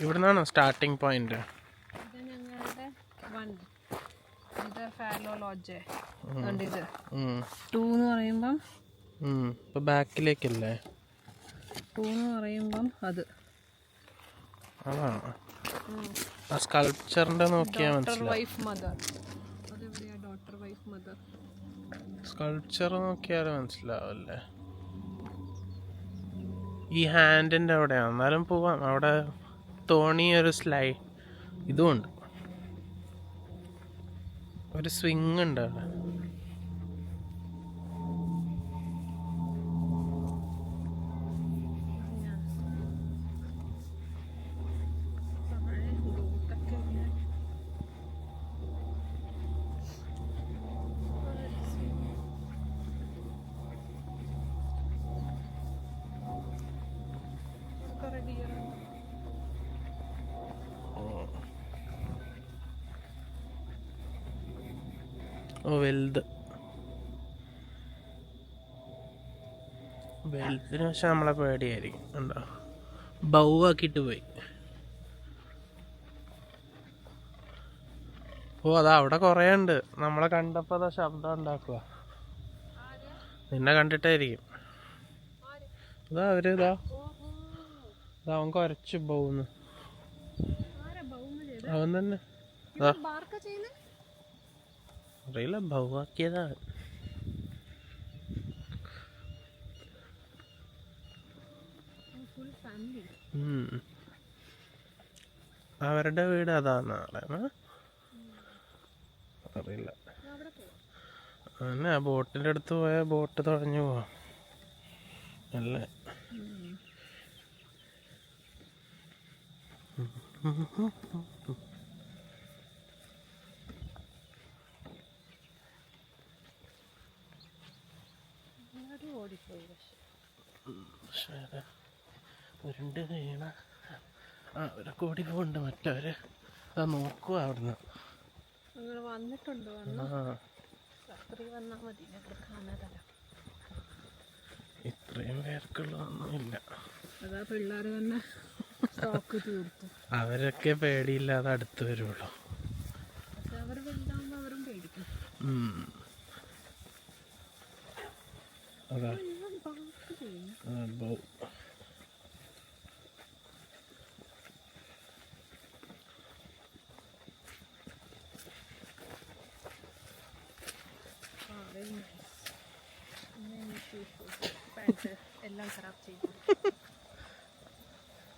ഇവിടുന്നാണോ starting point? ഇത് ഞങ്ങളുടെ 1, ഇത് ഫാലോ ലോഡ്ജ്. ഇത് 2 എന്ന് പറയുമ്പം ഇപ്പൊ ബാക്കിലേക്കല്ലേ? 2 എന്ന് പറയുമ്പം അത് അതാണ് ആ സ്കൾപ്ചറിന്റെ നോക്കിയാൽ മനസ്സിലാവും. സ്കൾപ്ചർ നോക്കിയാൽ മനസ്സിലാവല്ലേ? ഈ ഹാൻഡിന്റെ അവിടെയാണ്. എന്നാലും പോവാം. അവിടെ തോണി ഒരു ഇതുമുണ്ട്, ഒരു സ്വിങ് ഉണ്ട് അവിടെ. വലുതിന് പക്ഷെ നമ്മളെ പേടിയായിരിക്കും. ഉണ്ടോ, ബൗ ആക്കിയിട്ട് പോയി. അതാ അവിടെ കുറേ ഉണ്ട്. നമ്മളെ കണ്ടപ്പോൾ അതാ ശബ്ദം ഉണ്ടാക്കുക. നിന്നെ കണ്ടിട്ടായിരിക്കും. ഇതാ അവരിതാ അവൻ കുറച്ച് ബൗന്ന്. അവൻ തന്നെ അറിയില്ല, ബൗ ആക്കിയതാണ്. അവരുടെ വീട് അതാന്ന് അറിയില്ല. അങ്ങനെ ആ ബോട്ടിൻ്റെ അടുത്ത് പോയാൽ ബോട്ട് തുഴഞ്ഞു പോവാം അല്ലേ? ഉരുണ്ട് വീണ അവരൊക്കെ ഓടി പോകണ്ട്. മറ്റവര് നോക്കുക അവിടുന്ന്. ഇത്രയും പേർക്കുള്ളതൊന്നുമില്ല. അവരൊക്കെ പേടിയില്ലാതെ അടുത്ത് വരുള്ളൂ. അതാ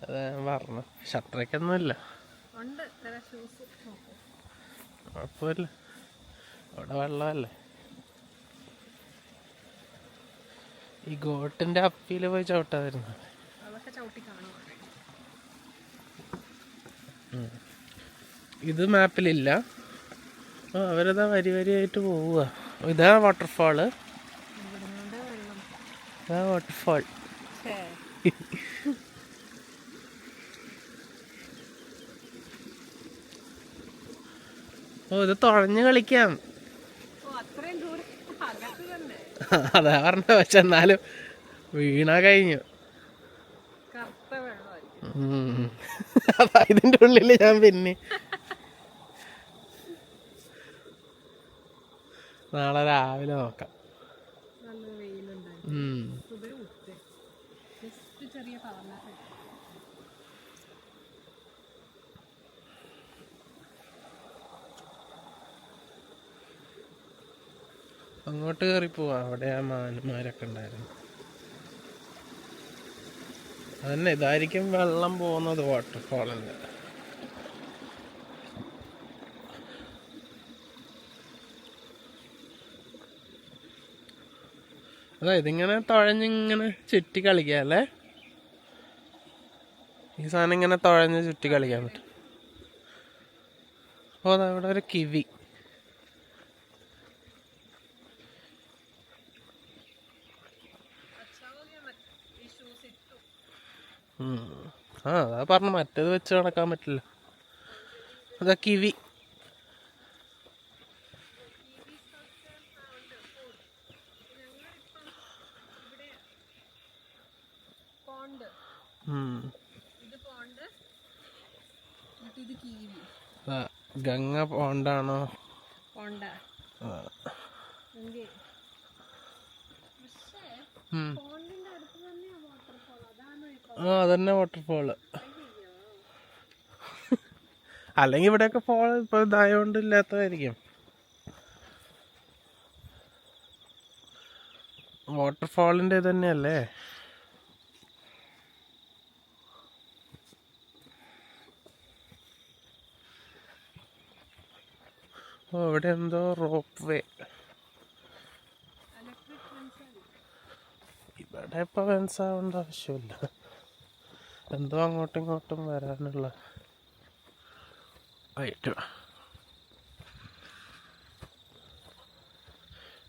അതാ ഞാൻ പറഞ്ഞു, ഷട്ടറൊക്കൊന്നുമില്ല, കുഴപ്പമില്ല. അവിടെ വെള്ളമല്ലേ. ഈ ഗോട്ടിന്റെ അപ്പിയിൽ പോയി ചവിട്ടാതിരുന്നു. ഇത് മാപ്പിലില്ല. അവരതാ വരി വരിയായിട്ട് പോവുക. ഇതാ വാട്ടർഫാള്. ഇതാ വാട്ടർഫാൾ. ഇത് തുഴഞ്ഞു കളിക്കാം. അതാ പറഞ്ഞ. പക്ഷെ എന്നാലും വീണ കഴിഞ്ഞു. അതാ ഇതിന്റെ ഉള്ളില് ഞാൻ പിന്നെ നാളെ രാവിലെ നോക്കാം. അങ്ങോട്ട് കയറി പോവാ. അവിടെ ആ മാന്മാരൊക്കെ ഉണ്ടായിരുന്നു. അതന്നെ, ഇതായിരിക്കും വെള്ളം പോകുന്നത് വാട്ടർഫാളിന്റെ. അതാ ഇതിങ്ങനെ തുഴഞ്ഞിങ്ങനെ ചുറ്റി കളിക്കാം അല്ലേ? ഈ സാധനം ഇങ്ങനെ തുഴഞ്ഞ് ചുറ്റി കളിക്കാൻ പറ്റും. ഓ അതാ ഇവിടെ ഒരു കിവി. അതാ പറഞ്ഞു, മറ്റേത് വെച്ച് നടക്കാൻ പറ്റില്ല. അതാ കിവി. കിവി ഗംഗ പോണ്ടാണോ? പോണ്ട ആ. പക്ഷേ പോണ്ടിന്റെ അടുത്ത് തന്നെയാ വാട്ടർഫോൾ. അതാണോ ഇപ്പൊ? ആ അതന്നെ വാട്ടർഫോള്. അല്ലെങ്കിൽ ഇവിടെയൊക്കെ ഫോൾ ഇപ്പൊ ഇതായോണ്ട് ഇല്ലാത്തതായിരിക്കും. വാട്ടർഫോളിന്റെ തന്നെയല്ലേ? ഓ ഇവിടെ എന്തോ റോപ്പ് വേ. ഇവിടെ ഇപ്പൊ ഫെൻസാവേണ്ട ആവശ്യമില്ല. എന്തോ അങ്ങോട്ടും ഇങ്ങോട്ടും വരാനുള്ള ആയിട്ട്.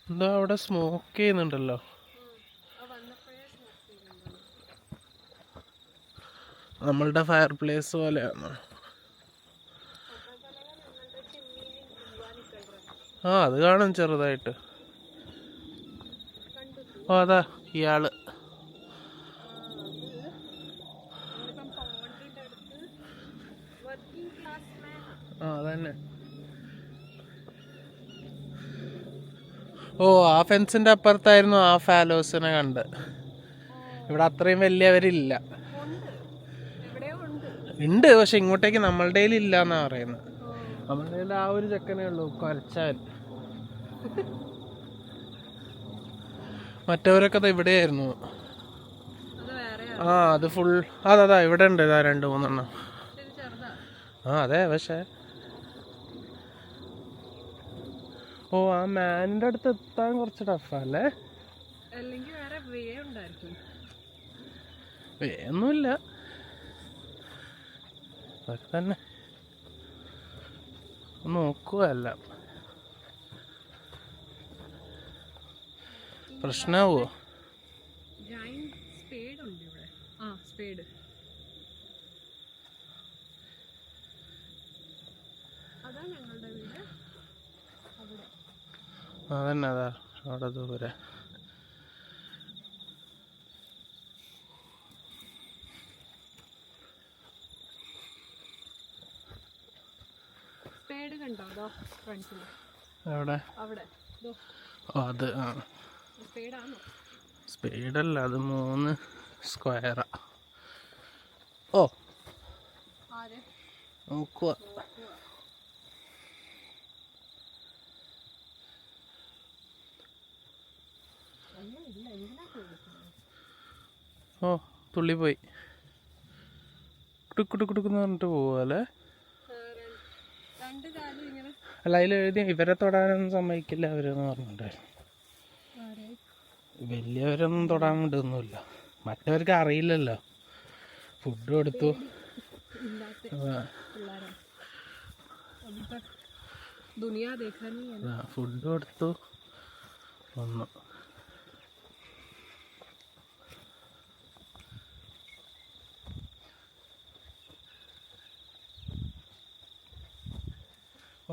എന്തോ അവിടെ സ്മോക്ക് ചെയ്യുന്നുണ്ടല്ലോ. നമ്മളുടെ ഫയർ പ്ലേസ് പോലെയാണ്. ആ അത് കാണും ചെറുതായിട്ട്. ഓ അതാ ഇയാള്. ആ അതന്നെ. ഓ ആ ഫെൻസിന്റെ അപ്പുറത്തായിരുന്നു ആ ഫാലോസിനെ കണ്ട്. ഇവിടെ അത്രയും വലിയവരില്ല. ഉണ്ട് പക്ഷെ ഇങ്ങോട്ടേക്ക് നമ്മളുടെ ഇല്ല എന്നാ പറയുന്നത്. നമ്മളുടെ ആ ഒരു ചെക്കനേ ഉള്ളൂ കുറച്ചാൽ. മറ്റവരൊക്കെ ഇവിടെയായിരുന്നു. ആ അത് ഫുൾ അതാ ഇവിടെ ഉണ്ട്. ഇതാ 2-3 എണ്ണം. ആ അതെ പക്ഷേ ഓ ആ മാനിന്റെ അടുത്ത് എത്താൻ കുറച്ച് ടഫല്ലേ? വേയൊന്നുമില്ല അതൊക്കെ തന്നെ നോക്കുവല്ല. പ്രശ്നമാവോ? അതന്നെ അതാ അവിടെ ദൂരെ. എവിടെ? ഓ അത് ആ സ്പീഡല്ല അത് 3 സ്ക്വയറാ. ഓ നോക്കുക. ഓ തുള്ളി പോയി കുടുക്കുടുക്കുടുക്കെന്ന് പറഞ്ഞിട്ട് പോവല്ലേ? അല്ല അതിൽ എഴുതി ഇവരെ തൊടാനൊന്നും സമ്മതിക്കില്ല അവരെന്ന് പറഞ്ഞിട്ടുണ്ടായിരുന്നു. വലിയവരൊന്നും തൊടാൻ വിടുന്നില്ല. മറ്റവർക്ക് അറിയില്ലല്ലോ. ഫുഡ് കൊടുത്തു. ഫുഡ് കൊടുത്തു വന്നു.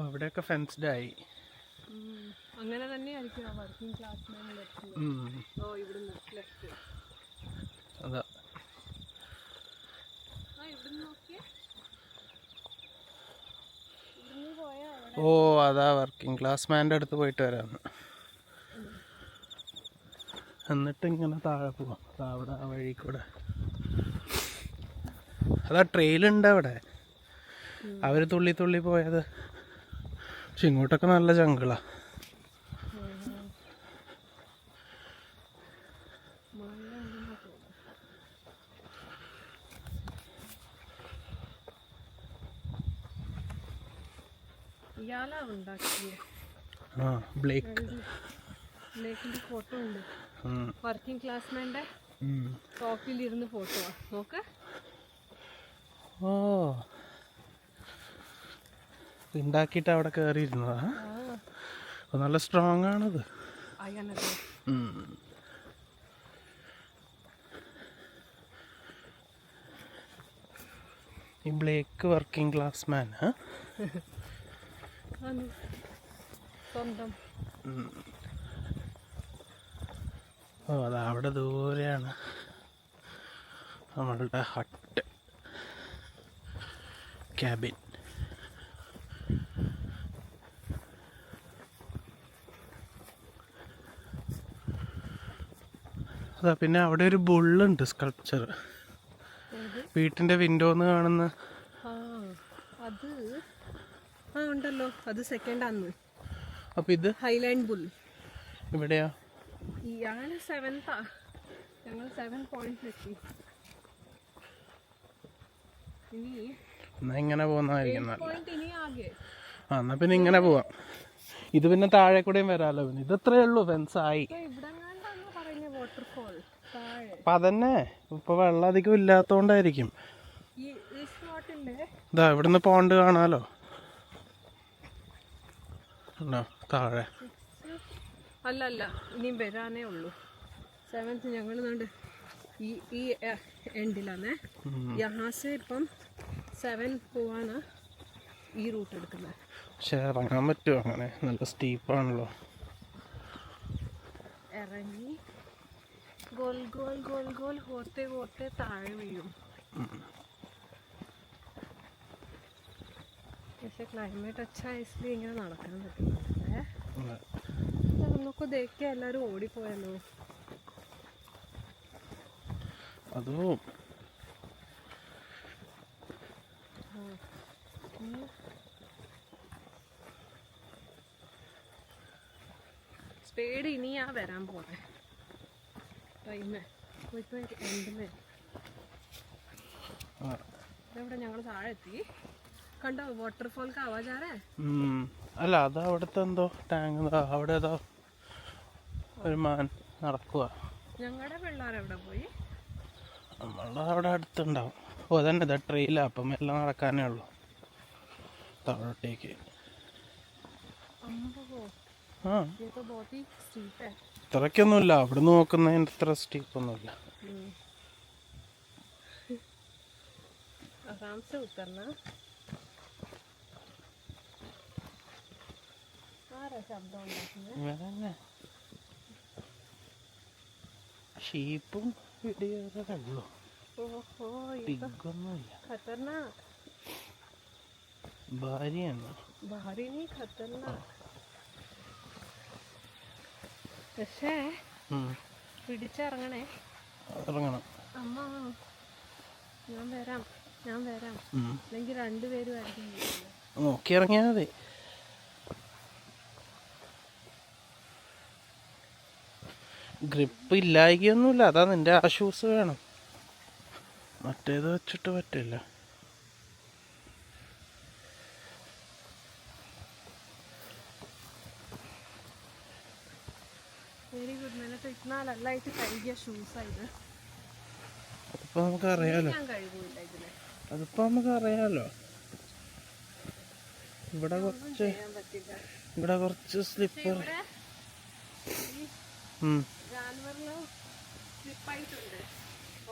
അവിടെയൊക്കെ ഫെൻസ്ഡ് ആയി. അങ്ങനെ തന്നെയായിരിക്കും വർക്കിംഗ് ക്ലാസ് അതാ. ഓ അതാ വർക്കിംഗ് ക്ലാസ് മാൻ്റെ അടുത്ത് പോയിട്ട് വരാമെന്ന്. എന്നിട്ട് ഇങ്ങനെ താഴെ പോവാം. അവിടെ ആ വഴി കൂടെ അതാ ട്രെയിലുണ്ട് അവിടെ. അവർ തുള്ളി തുള്ളി പോയത്. പക്ഷെ ഇങ്ങോട്ടൊക്കെ നല്ല ജംഗിളാ. ആ ബ്ലേക്കിന്റെ ഫോട്ടോ ഉണ്ട്. വർക്കിംഗ് ക്ലാസ്മാന്റെ ടോപ്പിലിരുന്ന് ഫോട്ടോ നോക്ക്. ഓ ഉണ്ടാക്കിയിട്ട് അവിടെ കയറിയിരുന്നതാ. നല്ല സ്ട്രോങ് ആണത്. ഈ ബ്ലേക്ക് വർക്കിംഗ് ക്ലാസ് മാൻ സ്വന്തം. ഓ അതാ അവിടെ ദൂരെയാണ് നമ്മളുടെ ഹട്ട് ക്യാബിൻ. അതാ പിന്നെ അവിടെ ഒരു ബുള്ളുണ്ട് സ്കൾപ്ചർ, വീട്ടിൻ്റെ വിൻഡോന്ന് കാണുന്ന. ആ അത് ആ ഉണ്ടല്ലോ, അത് സെക്കൻഡ് ആണ്. അപ്പം ഇത് ഹൈലാൻഡ് ബുൾ ഇവിടെയാ? ഇയാള് 7th ഞങ്ങൾ 7 പോയിന്റ്സ് എത്തി. ഇനി എന്നാ ഇങ്ങനെ പോകുന്നതായിരിക്കും 8 നല്ല. പോയിന്റ് ഇനി ആകെ. ആ എന്നാ പിന്നെ ഇങ്ങനെ പോവാം. ഇത് പിന്നെ താഴെ കൂടെയും വരാമല്ലോ. പിന്നെ ഇതത്രേ ഉള്ളൂ, ഫെൻസായി. ഇവിടെ പറഞ്ഞ വാട്ടർഫോൾ താഴെ. അപ്പം അതന്നെ ഇപ്പൊ വെള്ളം അധികം ഇല്ലാത്തോണ്ടായിരിക്കും. ഈ സ്പോട്ടില്ലേ ഇതാ ഇവിടുന്ന് പോണ്ട് കാണാലോ. ഉണ്ടോ താഴെ? അല്ല ഇനിയും വരാനേ ഉള്ളൂ. 7th ഞങ്ങൾ ഈ എൻഡിലാണേ. യഹാസെ ഇപ്പം 7 പോവാണ് ഈ റൂട്ട് എടുക്കുന്നത്. പക്ഷെ ഇറങ്ങാൻ പറ്റുമോ അങ്ങനെ? നല്ല സ്റ്റീപ്പാണല്ലോ. ഇറങ്ങി ഗോൽ ഗോൽ ഗോൽ ഗോൽ ഹോത്തെ ഹോത്തെ താഴെ വീഴും. പക്ഷെ ക്ലൈമറ്റ് अच्छा है इसलिए ഇങ്ങനെ നടക്കാൻ പറ്റുന്നുണ്ട്. നമുക്ക് ദേഖ്യ എല്ലാരും ഓടിപ്പോയല്ലോ. അതും സ്പീഡ് ഇനിയാ വരാൻ പോണേ. ടൈമേ ഇപ്പൊ എൻഡില് ഇവിടെ ഞങ്ങൾ താഴെ എത്തി. കണ്ടോ വാട്ടർഫോൾ का आवाज आ रहा है? അല്ല അത് അവിടുത്തെ എന്തോ ടാങ്ക്. അവിടെ ഏതോ ഒരു മാൻ നടക്കുക. ഞങ്ങളുടെ പിള്ളേരെവിടെ പോയി? നമ്മളുടെ അവിടെ അടുത്തുണ്ടാവും. ഓ അതന്നെ ഇതാ ട്രെയിലാ. അപ്പം എല്ലാം നടക്കാനേ ഉള്ളൂ താഴോട്ടേക്ക്. ആ ഇത്രയ്ക്കൊന്നുമില്ല, അവിടെ നോക്കുന്നതിൻ്റെ അത്ര സ്റ്റീപ്പൊന്നുമില്ല. आराम से उतरना. ഷീപ്പും ഇടിയൊക്കെ ഉള്ളു, ടിഗൊന്നുമില്ല. खतरनाक ഭാര്യയാണ്. भारी नहीं खतरनाक. പക്ഷേ പിടിച്ചിറങ്ങണേ. ഇറങ്ങണം. അമ്മ ഞാൻ വരാം അല്ലെങ്കിൽ 2 പേരും ആയിരിക്കും. നോക്കി ഇറങ്ങിയാൽ മതി. ഗ്രിപ്പ് ഇല്ലായികൊന്നുമില്ല, അതാ നിന്റെ ആ ഷൂസ് വേണം. മറ്റേത് വെച്ചിട്ട് പറ്റില്ല. Very good. നിനക്ക് ഇന്നാലല്ലായിട്ട് കഴുകിയ ഷൂസാ ഇത്. അതിപ്പോ നമുക്ക് അറിയാലോ. ഞാൻ കഴുകൂല ഇതിന്. അതിപ്പോ നമുക്ക് അറിയാലോ. ഇവിടെ കുറച്ച് സ്ലിപ്പർ സ്ലിപ്പായിട്ടുണ്ട്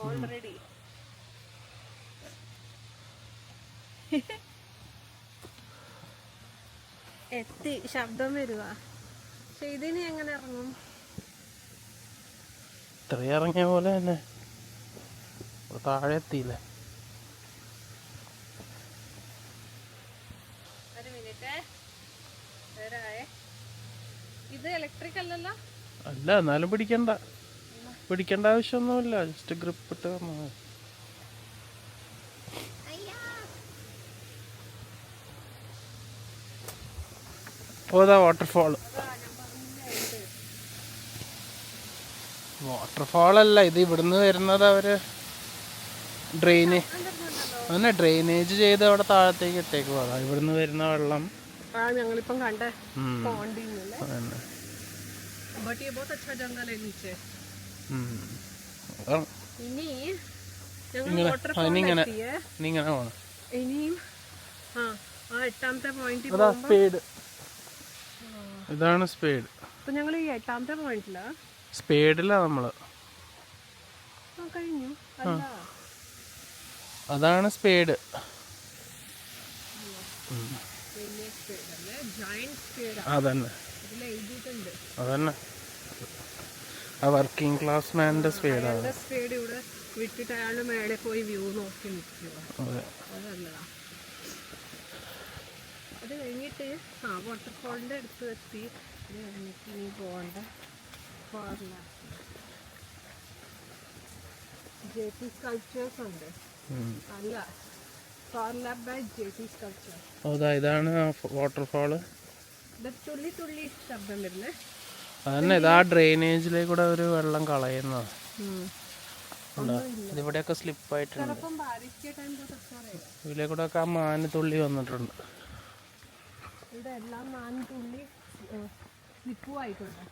ഓൾറെഡി. എത്തി. ശബ്ദം വരുവാ. പക്ഷെ ഇതിന് എങ്ങനെ ഇറങ്ങും? ഇത്രയും ഇറങ്ങിയ പോലെ തന്നെ താഴെ എത്തിയില്ലേ. ഒരു മിനിറ്റ്. ഇത് ഇലക്ട്രിക് അല്ലല്ലോ? അല്ല, എന്നാലും പിടിക്കേണ്ട ആവശ്യമൊന്നുമില്ല. ജസ്റ്റ് ഗ്രിപ്പ് ഇട്ട് വന്നാൽ മതി. ഓതാ വാട്ടർഫോളല്ല ഇത്. ഇവിടുന്ന് വരുന്നത് അവര് ഡ്രെയിനേജ് ചെയ്ത് അവിടെ താഴത്തേക്ക് ഇട്ടേക്കും. അതാ ഇവിടുന്ന് വരുന്ന വെള്ളം. ഞങ്ങളിപ്പം കണ്ടേ ഇങ്ങനെ പോണം. ഇനിയും 8ാമത്തെ പോയിന്റ്. ഇതാണ് സ്പീഡ്. അപ്പൊ ഞങ്ങൾ ഈ 8ാമത്തെ പോയിന്റിലാ. സ്പീഡിലാ നമ്മള്. കഴിഞ്ഞു. അതാണ് സ്പീഡ്. അതന്നെ ആ വർക്കിംഗ് ക്ലാസ് മാൻ്റെ സ്പീഡാണ്. സ്പീഡ് ഇവിടെ വിട്ടിട്ട് അയാളുടെ മേലെ പോയി വ്യൂ നോക്കി നിൽക്കുക. അതല്ലതാ. അത് കഴിഞ്ഞിട്ട് വാട്ടർഫോളിൻ്റെ അടുത്ത് എത്തി. അത് കഴിഞ്ഞിട്ട് ഇനി പോകണ്ട. JT സ്കൾപ്ചേഴ്സ് ഉണ്ട്. അല്ല, far lab by JT sculpture. ഇതാണ് വാട്ടർഫാള്. തുള്ളി തുള്ളി ശബ്ദം വരുന്നേ. അതന്നെ, ഇതാ ഡ്രെയിനേജിലേക്കൂടെ ഒരു വെള്ളം കളയുന്നത്. ഇതിവിടെയൊക്കെ സ്ലിപ്പായിട്ടുണ്ട്. ഇതിലേക്കൂടെ ഒക്കെ ആ മാന് തുള്ളി വന്നിട്ടുണ്ട്. ഇവിടെ എല്ലാം മാന് തുള്ളി സ്ലിപ്പുമായിട്ടുണ്ട്.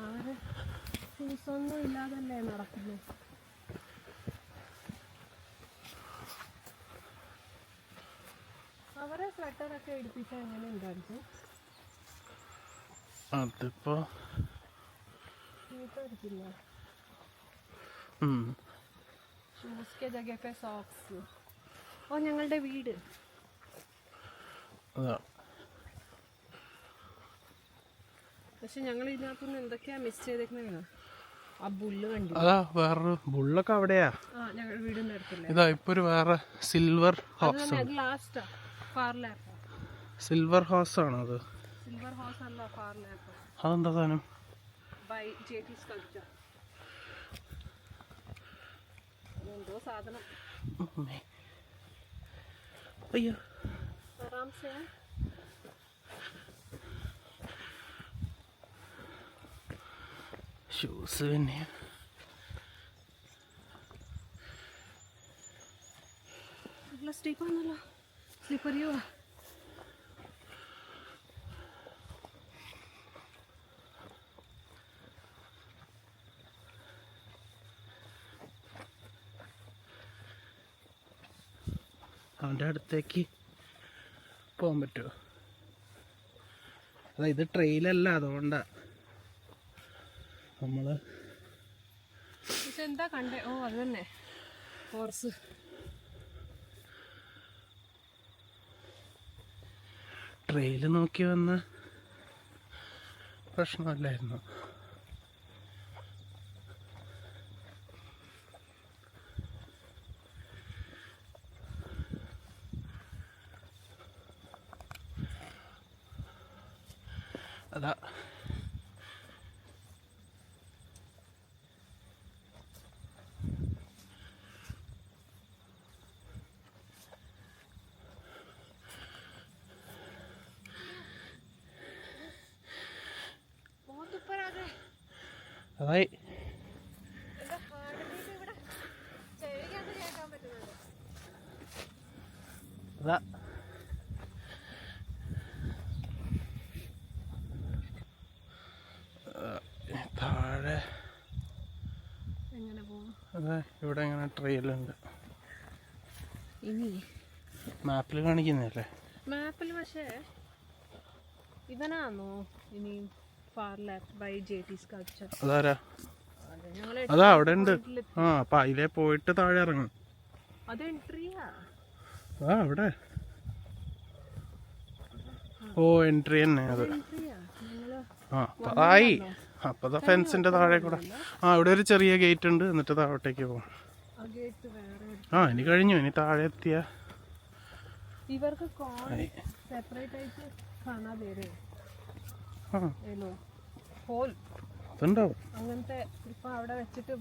അവര് ഷൂസൊന്നും ഇല്ലാതല്ലേ നടക്കുന്നത്. അവരെ സ്വെറ്ററൊക്കെ എടുപ്പിച്ചാൽ എങ്ങനെ ഉണ്ടായിരിക്കും? അതിപ്പോ സോക്സ്. ഓ, ഞങ്ങളുടെ വീട്. പക്ഷെ ഞങ്ങൾ ഇതിനകത്തുനിന്ന് എന്തൊക്കെയാ മിസ് ചെയ്തേക്കുന്ന? ആ ബുള്ള് കണ്ടു. അതാ വേറൊരു ബുള്ളൊക്കെ അവിടെയാ. ഞങ്ങളുടെ വീടിന്റെ അടുത്തല്ലേ. ഇതാ ഇപ്പൊ ഒരു വേറെ സിൽവർ ഹോസ്. ലാസ്റ്റാ ഫാർ ലാബ്. സിൽവർ ഹോസ് ആണോ അത്? സിൽവർ ഹോസ് അല്ല, ഫാർ ലാബ്. അതെന്താ സാധനം? By JT sculpture. എന്തോ സാധനം. അയ്യോ, ഷൂസ് പിന്നെ സ്ലിപ്പറിയോ? സ്ലിപ്പറിയോ? അവൻ്റെ അടുത്തേക്ക് പോകാൻ പറ്റുമോ? അതാ ഇത് ട്രെയിലല്ല, അതുകൊണ്ടാ നമ്മള് എന്താ കണ്ടേ. ഓ, അത് തന്നെ ഹോർസ്. ട്രെയില് നോക്കി വന്ന പ്രശ്നമല്ലായിരുന്നു. അതാ അതായി അതാ താഴെ അതെ, ഇവിടെ ഇങ്ങനെ ട്രെയിലുണ്ട്. ഇനി മാപ്പിൽ കാണിക്കുന്നല്ലേ? മാപ്പിൽ പക്ഷേ ഇവനാണോ ഇനി far lab by JT sculpture? അതാരാ? അതാ അവിടെ ഉണ്ട്. അപ്പൊ അതിലേ പോയിട്ട് താഴെ ഇറങ്ങും. അത് എൻട്രിയാ? അവിടെ എൻട്രി തന്നെ അത്. അതായി. അപ്പൊ ഫെൻസിന്റെ താഴെ കൂടെ ഇവിടെ ഒരു ചെറിയ ഗേറ്റ് ഉണ്ട്. എന്നിട്ട് താഴോട്ടേക്ക് പോവാം. ഇനി കഴിഞ്ഞു. ഇനി താഴെ എത്തിയ ഇവർക്ക് സെപ്പറേറ്റ് ആയിട്ട് കാണാൻ പേര് അതുണ്ടാവും. അങ്ങനത്തെ ഇപ്പൊ അവിടെ വെച്ചിട്ട്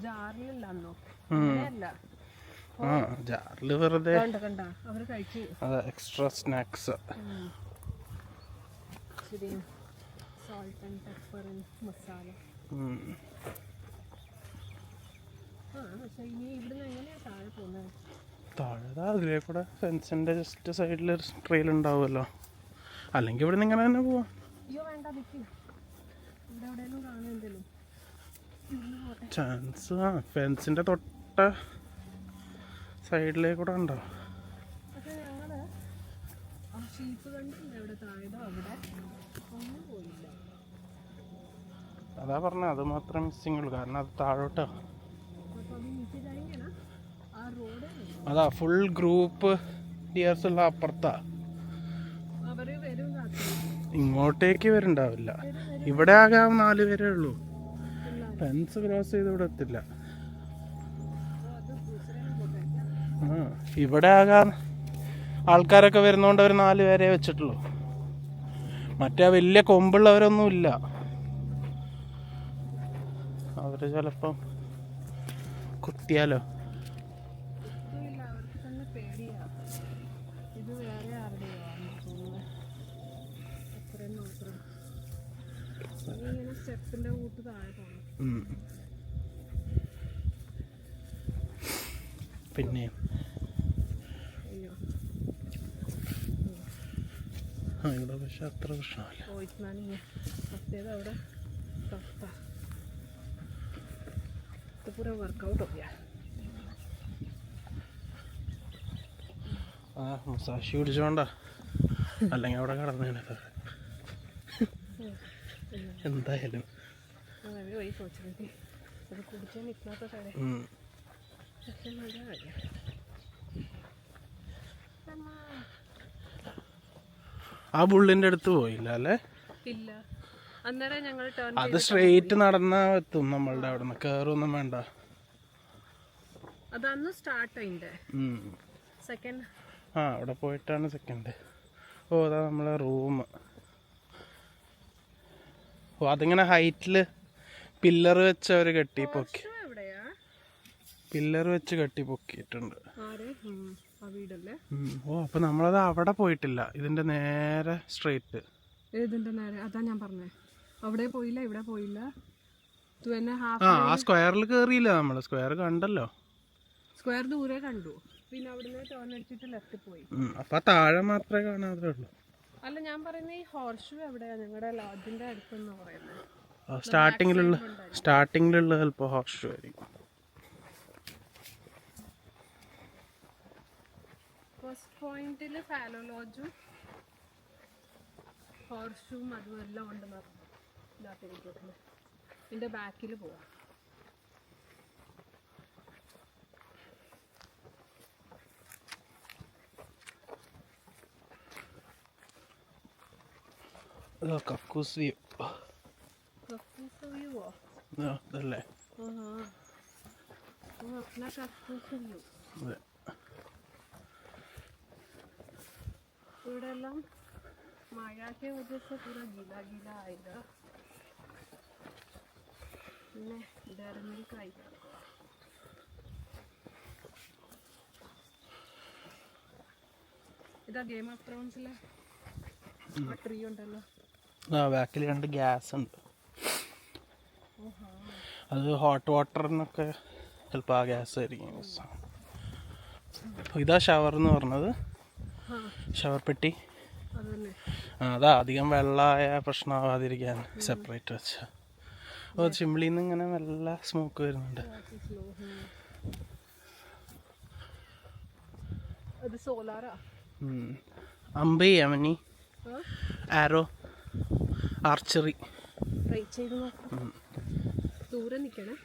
ജാറിലില്ലാന്നോ? ജാറില് വെറുതെ കണ്ട അവര് കഴിച്ചു. Extra snacks. Salt and pepper and masala. പക്ഷെ ഇനി ഇവിടുന്ന് എങ്ങനെയാ താഴെ പോകുന്നത്? താഴെ അതിലേ കൂടെ ഫെൻസിന്റെ ജസ്റ്റ് സൈഡിൽ ട്രെയിൽ ഉണ്ടാവുമല്ലോ. അല്ലെങ്കിൽ ഇവിടെ നിന്ന് ഇങ്ങനെ തന്നെ പോവാം. അയ്യോ വേണ്ട, നിൽക്കും. ഇവിടെ എവിടെയെങ്കിലും കാണാൻ എന്തേലും ചാൻസ്. ഫെൻസിന്റെ തൊട്ട സൈഡിലേക്കൂടെ ഉണ്ടോ? പക്ഷെ ഞങ്ങള് ആ ഷീപ്പ് കണ്ടില്ല എവിടെ താഴെ. അവിടെ ഒന്നും പോയില്ല. അതാ പറഞ്ഞ, അത് മാത്രമേ മിസ്സിംഗ് ഉള്ളൂ. കാരണം അത് താഴോട്ടാ. അതാ ഫുൾ ഗ്രൂപ്പ് ഡിയേഴ്സ് ഉള്ള അപ്പുറത്താ. ഇങ്ങോട്ടേക്ക് വരുന്നുണ്ടാവില്ല. ഇവിടെ ആകെ 4 പേരേ ഉള്ളൂ. ഫെൻസ് ക്രോസ് ചെയ്ത് ഇവിടെ എത്തില്ല. ഇവിടെ ആകെ ആൾക്കാരൊക്കെ വരുന്നോണ്ട് അവർ 4 പേരെ വെച്ചിട്ടുള്ളൂ. മറ്റേ വലിയ കൊമ്പുള്ളവരൊന്നും ഇല്ല. അവര് ചിലപ്പം കുത്തിയാലോ? ഇല്ല, അവർക്ക് തന്നെ പേടിയാ. ഇത് വേറെ ആരുടെയോ ആണെന്ന് തോന്നുന്നു. അത്രയും മാത്രം ഇങ്ങനെ സ്റ്റെപ്പിന്റെ കൂട്ട് താഴെ പോകണം. പിന്നെ അയ്യോ, ഇവിടെ പക്ഷെ അത്ര പ്രശ്നമില്ല. പോയിട്ടാണെങ്കിൽ മറ്റേത് അവിടെ ടഫാ. ഇത് പൂര വർക്കൗട്ട് हो गया. ആ മസാഷി പിടിച്ചോണ്ടാ, അല്ലെങ്കിൽ അവിടെ കടന്നേനെ. എന്തായാലും मैं भी वही सोच रही थी, अभी कुछ निकला तो सारे सबसे मजा आ गया. ആ ബുള്ളിന്റെ അടുത്ത് പോയില്ല അല്ലേ? ഇല്ല, അന്നേരം ഞങ്ങൾ ടേൺ അത് സ്ട്രെയിറ്റ് നടന്നാ എത്തും നമ്മളുടെ അവിടെ നിന്ന്. കയറൊന്നും വേണ്ട. അതന്ന് സ്റ്റാർട്ട് അതിൻ്റെ സെക്കൻഡ്. ആ അവിടെ പോയിട്ടാണ് സെക്കൻഡ്. ഓ അതാ നമ്മളെ റൂം. ഓ അതിങ്ങനെ ഹൈറ്റില് പില്ലർ വെച്ച് അവർ കെട്ടി പൊക്കി. എവിടെയാ പില്ലർ വെച്ച് കെട്ടി പൊക്കിയിട്ടുണ്ട്. ആ വീടല്ലേ? ഓ അപ്പൊ നമ്മളത് അവിടെ പോയിട്ടില്ല. ഇതിന്റെ നേരെ സ്ട്രെയിറ്റ്. ഏതിന്റെ നേരെ? അതാ ഞാൻ പറഞ്ഞേ, അവിടെ പോയില്ല, ഇവിടെ പോയില്ല. ആ സ്ക്വയറിൽ കേറിയില്ല നമ്മള്. സ്ക്വയർ കണ്ടല്ലോ. സ്ക്വയർ ദൂരെ കണ്ടു, പിന്നെ അവിടുന്ന് ടേൺ അടിച്ചിട്ട് ലെഫ്റ്റ് പോയി. അപ്പൊ താഴെ മാത്രമേ കാണാതെ ഉള്ളൂ. അല്ല, ഞാൻ പറയുന്നത് ഈ ഹോർഷൂ എവിടെയാ? ഞങ്ങളുടെ ലോഡ്ജിന്റെ അടുത്തെന്ന് പറയുന്നത്. സ്റ്റാർട്ടിങ്ങിലുള്ള ചിലപ്പോ ഹോർഷൂ ആയിരിക്കും. ഫസ്റ്റ് പോയിന്റിൽ ഫാലോ ലോഡ്ജും ഹോർഷൂവും അതും എല്ലാം ഉണ്ടെന്ന് പറഞ്ഞു. ഇതിന്റെ ബാക്കിൽ പോവാം. കക്കൂസ് വ്യൂ. അതല്ലേ? ഇവിടെ എല്ലാം മഴ के वजह से पूरा गीला गीला आएगा. പിന്നെ ഡെർമിൽക്ക് ആയിട്ടാണ്. ഇതാ ഗെയിം ഓഫ് ത്രോൺസിലെ ആ ട്രീ ഉണ്ടല്ലോ. ആ ബാക്കിൽ 2 ഗ്യാസ് ഉണ്ട്. അത് ഹോട്ട് വാട്ടറിനൊക്കെ ചിലപ്പോൾ ആ ഗ്യാസ് ആയിരിക്കും. ഇതാ ഷവർ എന്ന് പറഞ്ഞത്. ഷവർ പെട്ടി. അതാ അധികം വെള്ളമായ പ്രശ്നമാവാതിരിക്കാൻ സെപ്പറേറ്റ് വെച്ച. ഓ ചിമ്മിളിന്ന് ഇങ്ങനെ നല്ല സ്മോക്ക് വരുന്നുണ്ട്. അമ്പ് യമനി ആരോ ആർച്ചറി. ദൂരെ നിൽക്കണേ,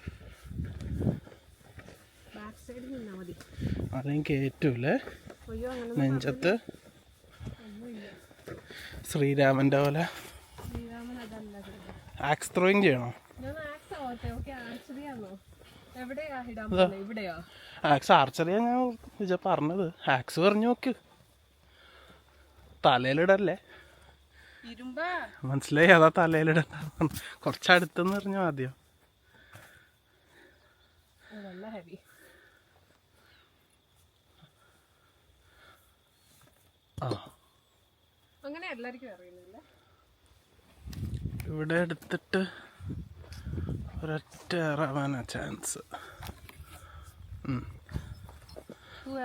ബാക്ക് സൈഡിൽ നിന്നാ മതി. അതെയും കയറ്റൂലേ നെഞ്ചത്ത്. ശ്രീരാമന്റെ പോലെ ആക്സ് ത്രോയിങ് ചെയ്യണോ? ആക്സ് ആർച്ചറിയാ ഞാൻ പറഞ്ഞത്. ആക്സ് പറഞ്ഞു നോക്ക്, തലയിലിടല്ലേ. മനസ്സിലായി, അതാ തലയിലിടണ്ട. കുറച്ചടുത്തെന്ന് പറഞ്ഞു ആദ്യം. അങ്ങനെ എല്ലാവർക്കും അറിയുന്നില്ല. ഇവിടെ എടുത്തിട്ട് ഒരൊറ്റ ഇറവാനാ ചാൻസ്.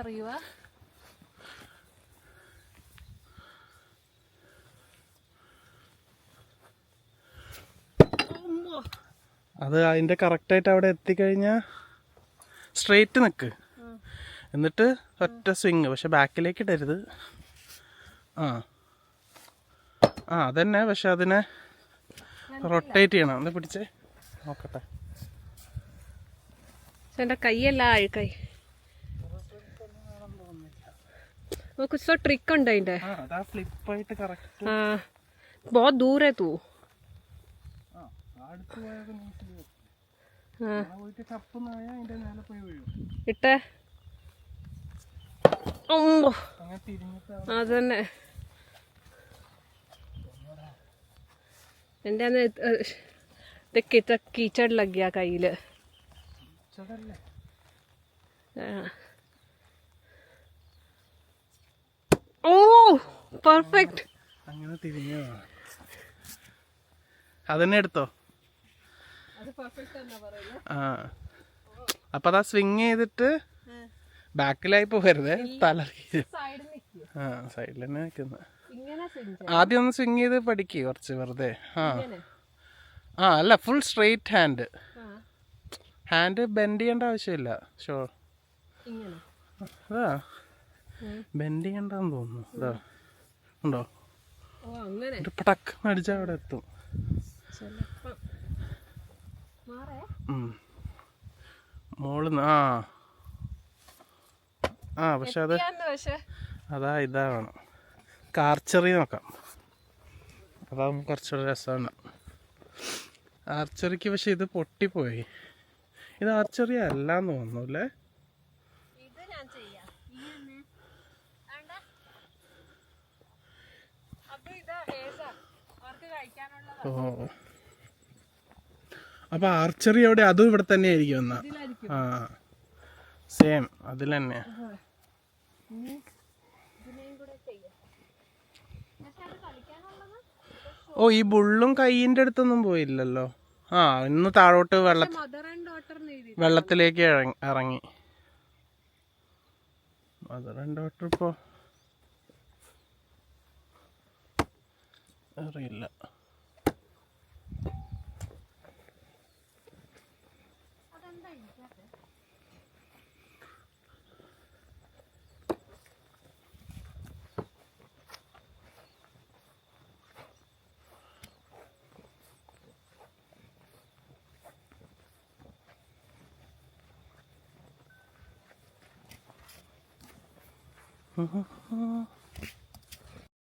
അറിയുവാ അത് അതിൻ്റെ കറക്റ്റായിട്ട് അവിടെ എത്തിക്കഴിഞ്ഞാൽ സ്ട്രെയിറ്റ് നിൽക്ക്, എന്നിട്ട് ഒറ്റ സ്വിങ്. പക്ഷെ ബാക്കിലേക്ക് ഇടരുത്. ആ അതന്നെ. പക്ഷെ അതിനെ റൊട്ടേറ്റ് ചെയ്യണം. ഒന്ന് പിടിച്ചേ നോക്കട്ടെ. എൻ്റെ കൈയല്ല അഴുക്കായി. कुछ तो ट्रिक ഉണ്ട് അതിന്റെ. അതാ ഫ്ലിപ്പ് ആയിട്ട് കറക്റ്റ്. बहुत दूर है तू. അടുത്ത് പോയാൽ പോയിട്ട് ചപ്പുന്നായ അതിന്റെ മേലെ പോയി വീഴും. ഇട്ടേ അതന്നെ. എൻ്റെ അന്ന് കീച്ചട് ലഗ്യ കയ്യില്. ഓ പെർഫെക്റ്റ്. അങ്ങനെ തിരിഞ്ഞോ? അതന്നെ എടുത്തോ. ആ അപ്പൊ അതാ സ്വിങ് ചെയ്തിട്ട് ബാക്കിലായി പോകരുത്, തല ആ സൈഡിൽ തന്നെ നിൽക്കുന്നത്. ആദ്യം ഒന്ന് സ്വിങ് ചെയ്ത് പഠിക്ക് കുറച്ച് വെറുതെ. ആ അല്ല, full straight hand. Hand bend ചെയ്യേണ്ട ആവശ്യമില്ല. ഷോർ അതാ ബെൻഡ് ചെയ്യണ്ടെന്ന് തോന്നുന്നു. ഇതാ ഉണ്ടോ, ഒരു പടക്ക് അടിച്ചാൽ അവിടെ എത്തും. മോളിന്ന് പക്ഷെ അതാ ഇതാ വേണം. ആർച്ചറി നോക്കാം, അതാകുമ്പോൾ കുറച്ചുകൂടെ രസമാണ്. ആർച്ചറിക്ക് പക്ഷെ ഇത് പൊട്ടിപ്പോയി. ഇത് ആർച്ചറി അല്ലാന്ന് തോന്നുന്നു അല്ലേ? ഓ അപ്പൊ ആർച്ചറി എവിടെ? അതും ഇവിടെ തന്നെ ആയിരിക്കും എന്നാ. ആ സെയിം അതിൽ തന്നെ. ഓ ഈ ബുള്ളും കൈയിന്റെ അടുത്തൊന്നും പോയില്ലല്ലോ. ഇന്ന് താഴോട്ട് വെള്ളത്തിലേക്ക് ഇറങ്ങി. മദർ ആൻഡ് ഡോട്ടർ ഇപ്പോ അറിയില്ല.